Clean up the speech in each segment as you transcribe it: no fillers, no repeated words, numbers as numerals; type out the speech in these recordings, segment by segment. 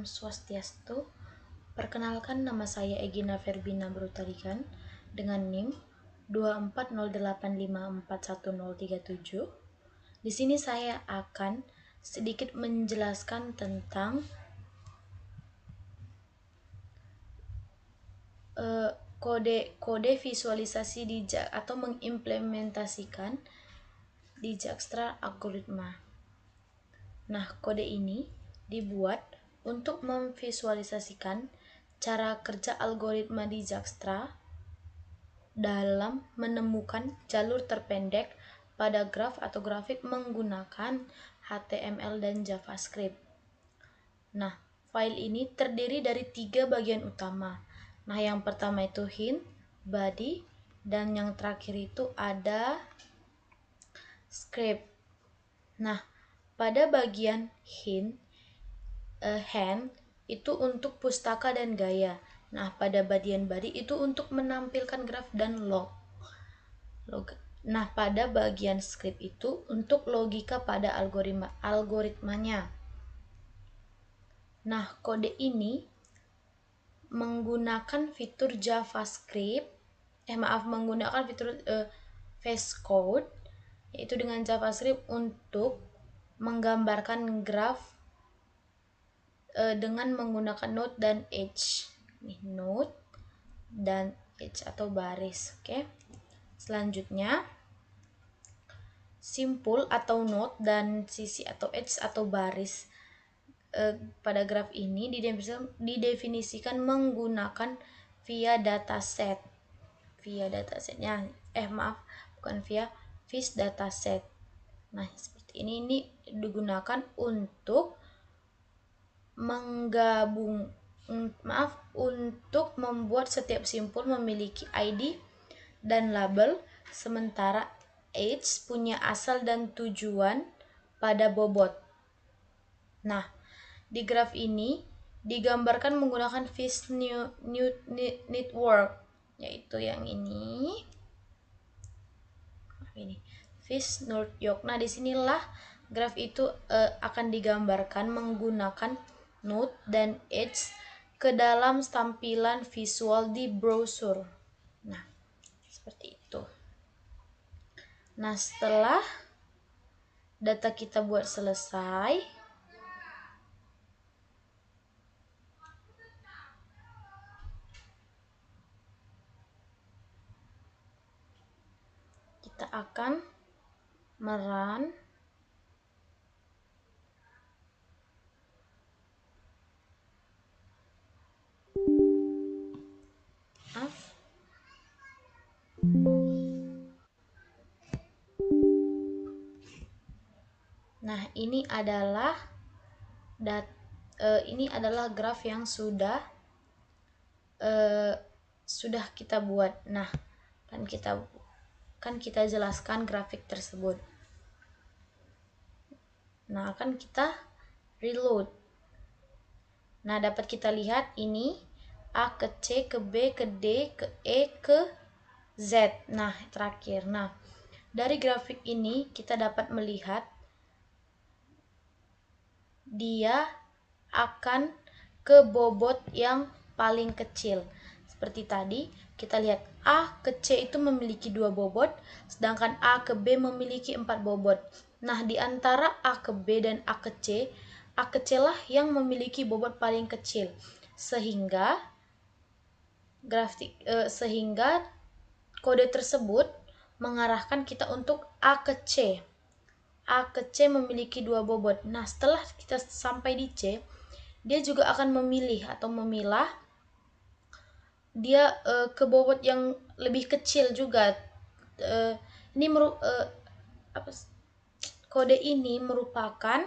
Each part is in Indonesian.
Swastiastu. Perkenalkan, nama saya Egina Verbina Brutalikan dengan NIM 240854137. Di sini saya akan sedikit menjelaskan tentang kode visualisasi di atau mengimplementasikan di Dijkstra algoritma. Nah, kode ini dibuat untuk memvisualisasikan cara kerja algoritma di Dijkstra dalam menemukan jalur terpendek pada graf atau grafik menggunakan HTML dan JavaScript. Nah, file ini terdiri dari 3 bagian utama. Nah, yang pertama itu hint, body, dan yang terakhir itu ada script. Nah, pada bagian hand itu untuk pustaka dan gaya. Nah, pada bagian body itu untuk menampilkan graf dan log. Nah, pada bagian script itu untuk logika pada algoritmanya. Nah, kode ini menggunakan fitur JavaScript, menggunakan fitur VS Code, yaitu dengan JavaScript untuk menggambarkan graf dengan menggunakan node dan edge. Nih, node dan edge atau baris. Oke. Selanjutnya, simpul atau node dan sisi atau edge atau baris pada graf ini didefinisikan menggunakan via dataset. Bukan via vis dataset. Nah, seperti ini digunakan untuk untuk membuat setiap simpul memiliki ID dan label, sementara edge punya asal dan tujuan pada bobot. Nah, di graf ini digambarkan menggunakan vis network, yaitu yang ini vis network. Nah, disinilah graf itu akan digambarkan menggunakan node dan edge ke dalam tampilan visual di browser. Nah, seperti itu. Nah, setelah data kita buat selesai, kita akan merun. Nah, ini adalah graf yang sudah kita buat. Nah, kan kita jelaskan grafik tersebut. Nah, akan kita reload. Nah, dapat kita lihat ini A ke C ke B ke D ke E ke Z. Nah, terakhir. Nah, dari grafik ini kita dapat melihat dia akan ke bobot yang paling kecil. Seperti tadi, kita lihat A ke C itu memiliki 2 bobot, sedangkan A ke B memiliki 4 bobot. Nah, di antara A ke B dan A ke C lah yang memiliki bobot paling kecil. Sehingga kode tersebut mengarahkan kita untuk A ke C. A ke C memiliki 2 bobot. Nah, setelah kita sampai di C, dia juga akan memilih atau memilah dia ke bobot yang lebih kecil juga. Kode ini merupakan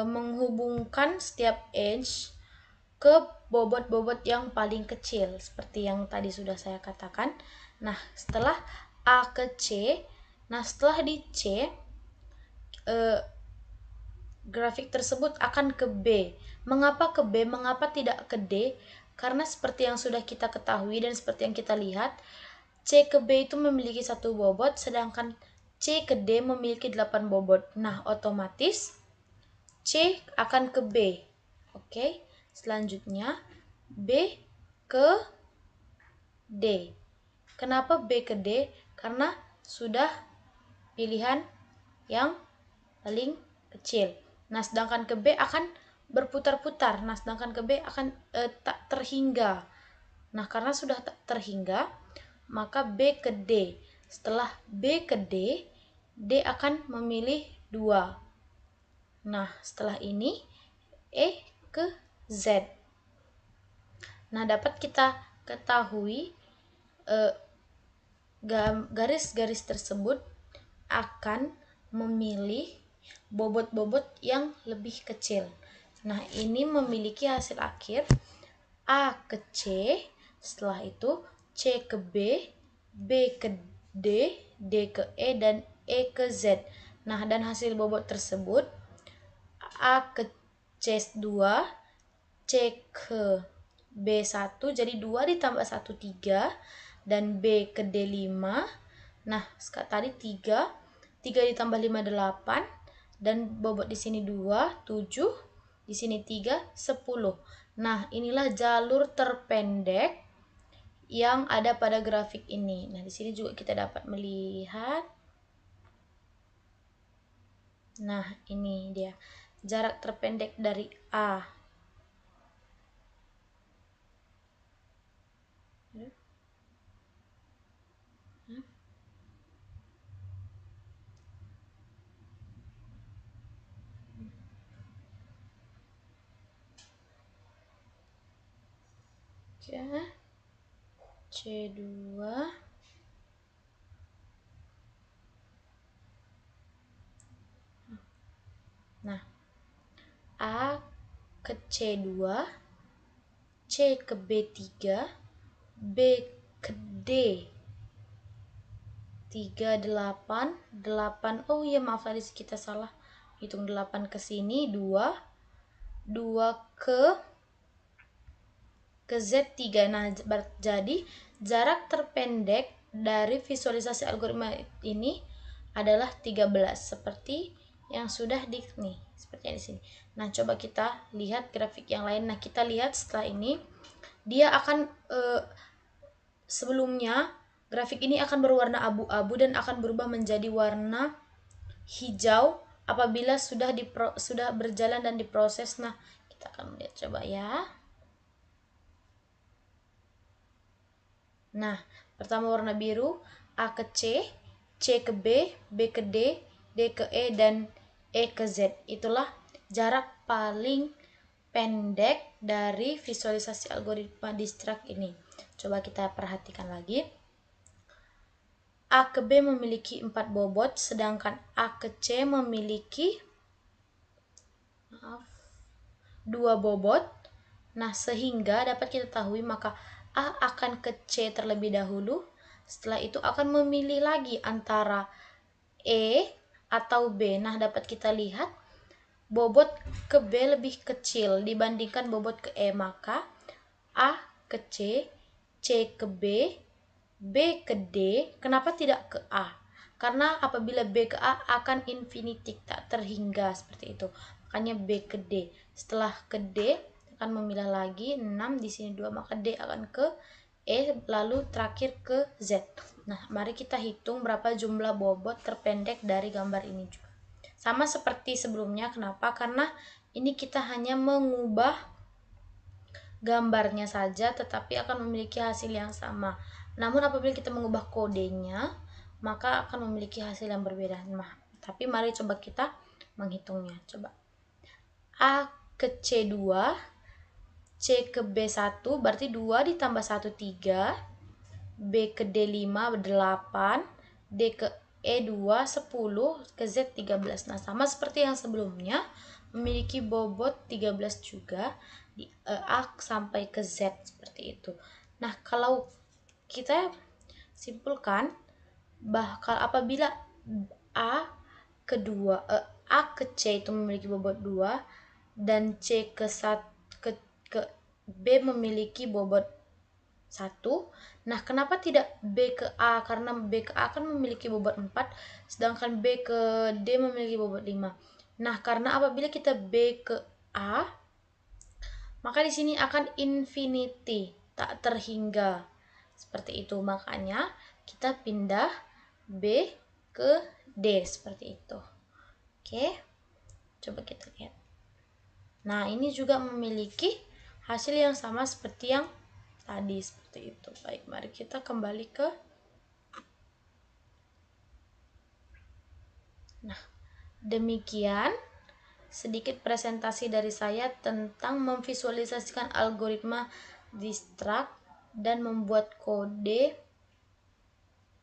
menghubungkan setiap edge ke bobot-bobot yang paling kecil, seperti yang tadi sudah saya katakan. Nah, setelah A ke C, setelah di C, grafik tersebut akan ke B. Mengapa ke B? Mengapa tidak ke D? Karena seperti yang sudah kita ketahui dan seperti yang kita lihat, C ke B itu memiliki 1 bobot, sedangkan C ke D memiliki 8 bobot. Nah, otomatis C akan ke B. Oke, selanjutnya B ke D. Kenapa B ke D? Karena sudah pilihan yang paling kecil. Nah, sedangkan ke B akan berputar-putar. Nah, sedangkan ke B akan tak terhingga. Nah, karena sudah tak terhingga, maka B ke D. Setelah B ke D, D akan memilih 2. Nah, setelah ini E ke Z. Nah, dapat kita ketahui garis-garis tersebut akan memilih bobot-bobot yang lebih kecil. Nah, ini memiliki hasil akhir A ke C, setelah itu C ke B, B ke D, D ke E, dan E ke Z. Nah, dan hasil bobot tersebut A ke C2, C ke B1, jadi 2 ditambah 1, 3, dan B ke D5. Nah, tadi 3 ditambah 5, 8, dan bobot di sini 2, 7, di sini 3, 10. Nah, inilah jalur terpendek yang ada pada grafik ini. Nah, di sini juga kita dapat melihat. Nah, ini dia jarak terpendek dari A. C2. Nah, A ke C2, C ke B3, B ke D 3, 8, 8. Oh iya, maaf tadi kita salah hitung 8 ke sini, 2 ke Z3. Nah, jadi jarak terpendek dari visualisasi algoritma ini adalah 13, seperti yang sudah seperti yang di sini. Nah, coba kita lihat grafik yang lain. Nah, kita lihat setelah ini dia akan sebelumnya grafik ini akan berwarna abu-abu dan akan berubah menjadi warna hijau apabila sudah berjalan dan diproses. Nah, kita akan lihat coba ya. Nah, pertama warna biru, A ke C, C ke B, B ke D, D ke E, dan E ke Z. Itulah jarak paling pendek dari visualisasi algoritma Distrak ini. Coba kita perhatikan lagi. A ke B memiliki 4 bobot, sedangkan A ke C memiliki 2 bobot. Nah, sehingga dapat kita ketahui maka A akan ke C terlebih dahulu. Setelah itu akan memilih lagi antara E atau B. Nah, dapat kita lihat bobot ke B lebih kecil dibandingkan bobot ke E. Maka A ke C, C ke B, B ke D. Kenapa tidak ke A? Karena apabila B ke A akan infinitik, tak terhingga, seperti itu. Makanya B ke D. Setelah ke D akan memilah lagi 6, di sini 2, maka D akan ke E, lalu terakhir ke Z. Nah, mari kita hitung berapa jumlah bobot terpendek dari gambar ini juga. Sama seperti sebelumnya, kenapa? Karena ini kita hanya mengubah gambarnya saja, tetapi akan memiliki hasil yang sama. Namun apabila kita mengubah kodenya, maka akan memiliki hasil yang berbeda. Nah, tapi mari coba kita menghitungnya. Coba A ke C2, C ke B1, berarti 2 ditambah 1, 3, B ke D5, 8, D ke E2, 10, ke Z 13. Nah, sama seperti yang sebelumnya, memiliki bobot 13 juga di A sampai ke Z, seperti itu. Nah, kalau kita simpulkan, bahkan apabila A ke C itu memiliki bobot 2 dan C ke B memiliki bobot 1. Nah, kenapa tidak B ke A? Karena B ke A kan memiliki bobot 4, sedangkan B ke D memiliki bobot 5. Nah, karena apabila kita B ke A, maka di sini akan infinity, tak terhingga. Seperti itu. Makanya kita pindah B ke D seperti itu. Oke. Coba kita lihat. Nah, ini juga memiliki hasil yang sama seperti yang tadi, seperti itu. Baik, mari kita kembali ke. Nah, demikian sedikit presentasi dari saya tentang memvisualisasikan algoritma distract dan membuat kode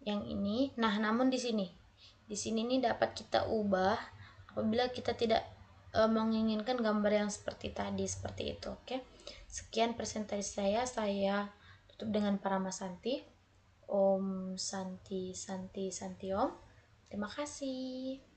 yang ini. Nah, namun di sini ini dapat kita ubah apabila kita tidak menginginkan gambar yang seperti tadi, seperti itu. Oke. Sekian presentasi saya tutup dengan Paramasanti. Om Santi Santi Santi Om. Terima kasih.